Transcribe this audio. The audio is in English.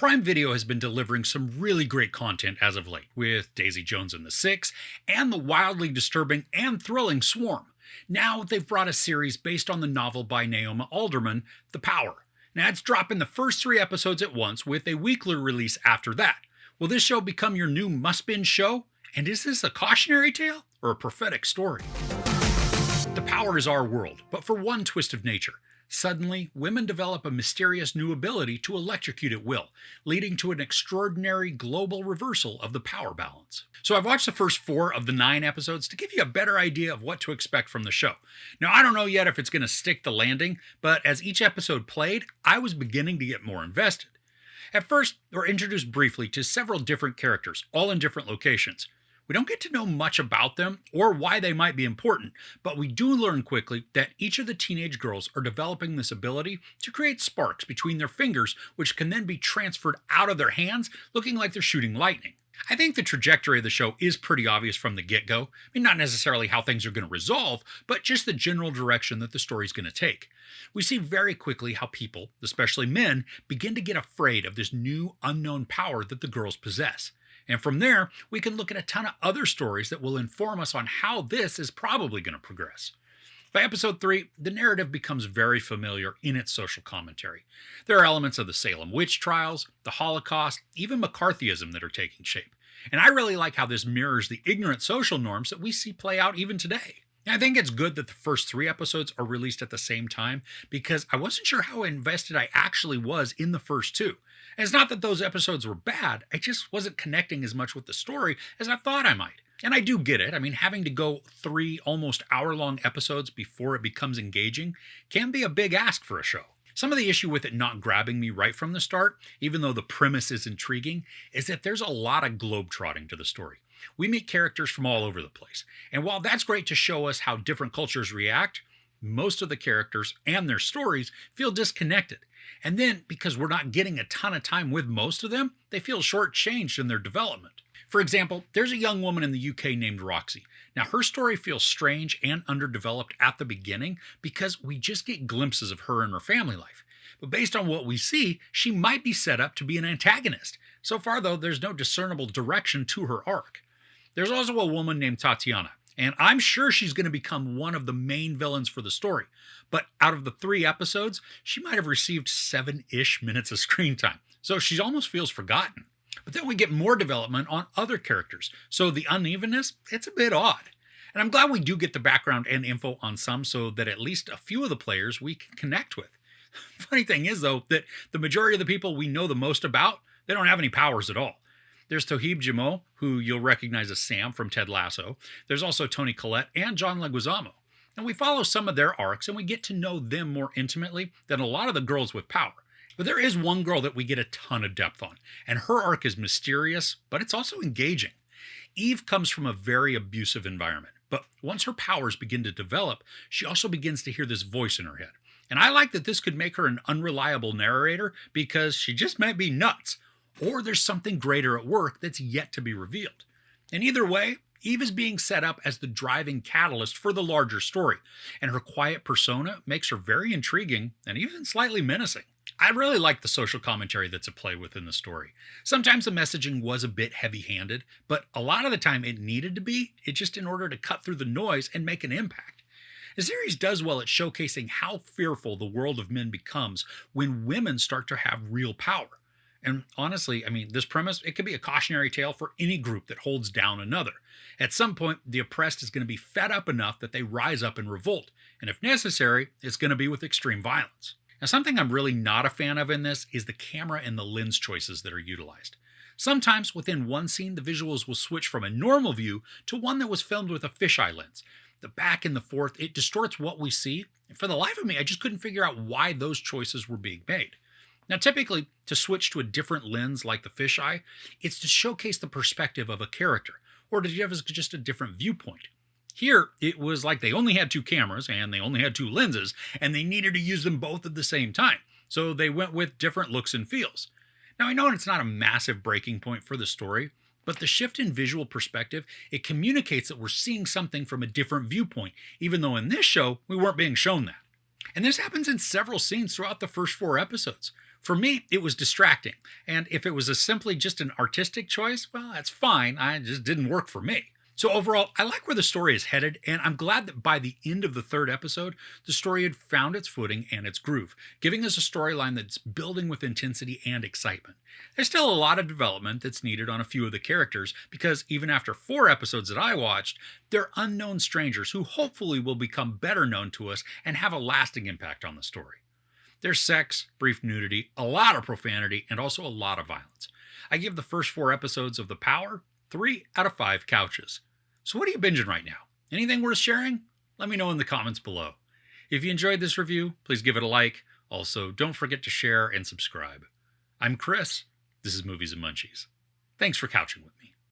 Prime Video has been delivering some really great content as of late, with Daisy Jones and the Six, and the wildly disturbing and thrilling Swarm. Now they've brought a series based on the novel by Naomi Alderman, The Power. Now it's dropping the first 3 episodes at once, with a weekly release after that. Will this show become your new must-binge show? And is this a cautionary tale or a prophetic story? The Power is our world, but for one twist of nature. Suddenly, women develop a mysterious new ability to electrocute at will, leading to an extraordinary global reversal of the power balance. So I've watched the first 4 of the 9 episodes to give you a better idea of what to expect from the show. Now, I don't know yet if it's going to stick the landing, but as each episode played, I was beginning to get more invested. At first, we're introduced briefly to several different characters, all in different locations. We don't get to know much about them or why they might be important, but we do learn quickly that each of the teenage girls are developing this ability to create sparks between their fingers, which can then be transferred out of their hands, looking like they're shooting lightning. I think the trajectory of the show is pretty obvious from the get-go. I mean, not necessarily how things are going to resolve, but just the general direction that the story's going to take. We see very quickly how people, especially men, begin to get afraid of this new, unknown power that the girls possess. And from there, we can look at a ton of other stories that will inform us on how this is probably going to progress. By episode 3, the narrative becomes very familiar in its social commentary. There are elements of the Salem witch trials, the Holocaust, even McCarthyism that are taking shape. And I really like how this mirrors the ignorant social norms that we see play out even today. And I think it's good that the first 3 episodes are released at the same time, because I wasn't sure how invested I actually was in the first 2. And it's not that those episodes were bad, I just wasn't connecting as much with the story as I thought I might. And I do get it. I mean, having to go 3 almost hour-long episodes before it becomes engaging can be a big ask for a show. Some of the issue with it not grabbing me right from the start, even though the premise is intriguing, is that there's a lot of globetrotting to the story. We meet characters from all over the place. And while that's great to show us how different cultures react, most of the characters and their stories feel disconnected. And then, because we're not getting a ton of time with most of them, they feel shortchanged in their development. For example, there's a young woman in the UK named Roxy. Now, her story feels strange and underdeveloped at the beginning because we just get glimpses of her and her family life. But based on what we see, she might be set up to be an antagonist. So far, though, there's no discernible direction to her arc. There's also a woman named Tatiana, and I'm sure she's going to become one of the main villains for the story. But out of the 3 episodes, she might have received 7-ish minutes of screen time, so she almost feels forgotten. But then we get more development on other characters, so the unevenness, it's a bit odd. And I'm glad we do get the background and info on some so that at least a few of the players we can connect with. Funny thing is, though, that the majority of the people we know the most about, they don't have any powers at all. There's Tohib Jamo, who you'll recognize as Sam from Ted Lasso. There's also Toni Collette and John Leguizamo. And we follow some of their arcs, and we get to know them more intimately than a lot of the girls with power. But there is one girl that we get a ton of depth on, and her arc is mysterious, but it's also engaging. Eve comes from a very abusive environment, but once her powers begin to develop, she also begins to hear this voice in her head. And I like that this could make her an unreliable narrator because she just might be nuts, or there's something greater at work that's yet to be revealed. And either way, Eve is being set up as the driving catalyst for the larger story, and her quiet persona makes her very intriguing and even slightly menacing. I really like the social commentary that's at play within the story. Sometimes the messaging was a bit heavy-handed, but a lot of the time it needed to be, just in order to cut through the noise and make an impact. The series does well at showcasing how fearful the world of men becomes when women start to have real power. And honestly, I mean, this premise, it could be a cautionary tale for any group that holds down another. At some point, the oppressed is going to be fed up enough that they rise up and revolt. And if necessary, it's going to be with extreme violence. Now, something I'm really not a fan of in this is the camera and the lens choices that are utilized. Sometimes within one scene, the visuals will switch from a normal view to one that was filmed with a fisheye lens. The back and the forth, it distorts what we see. And for the life of me, I just couldn't figure out why those choices were being made. Now, typically, to switch to a different lens like the fisheye, it's to showcase the perspective of a character, or to give us just a different viewpoint. Here, it was like they only had 2 cameras, and they only had 2 lenses, and they needed to use them both at the same time, so they went with different looks and feels. Now, I know it's not a massive breaking point for the story, but the shift in visual perspective, it communicates that we're seeing something from a different viewpoint, even though in this show, we weren't being shown that. And this happens in several scenes throughout the first 4 episodes. For me, it was distracting, and if it was simply just an artistic choice, well, that's fine. I just didn't work for me. So overall, I like where the story is headed, and I'm glad that by the end of the third episode, the story had found its footing and its groove, giving us a storyline that's building with intensity and excitement. There's still a lot of development that's needed on a few of the characters, because even after 4 episodes that I watched, they're unknown strangers who hopefully will become better known to us and have a lasting impact on the story. There's sex, brief nudity, a lot of profanity, and also a lot of violence. I give the first 4 episodes of The Power 3 out of 5 couches. So what are you binging right now? Anything worth sharing? Let me know in the comments below. If you enjoyed this review, please give it a like. Also, don't forget to share and subscribe. I'm Chris. This is Movies and Munchies. Thanks for couching with me.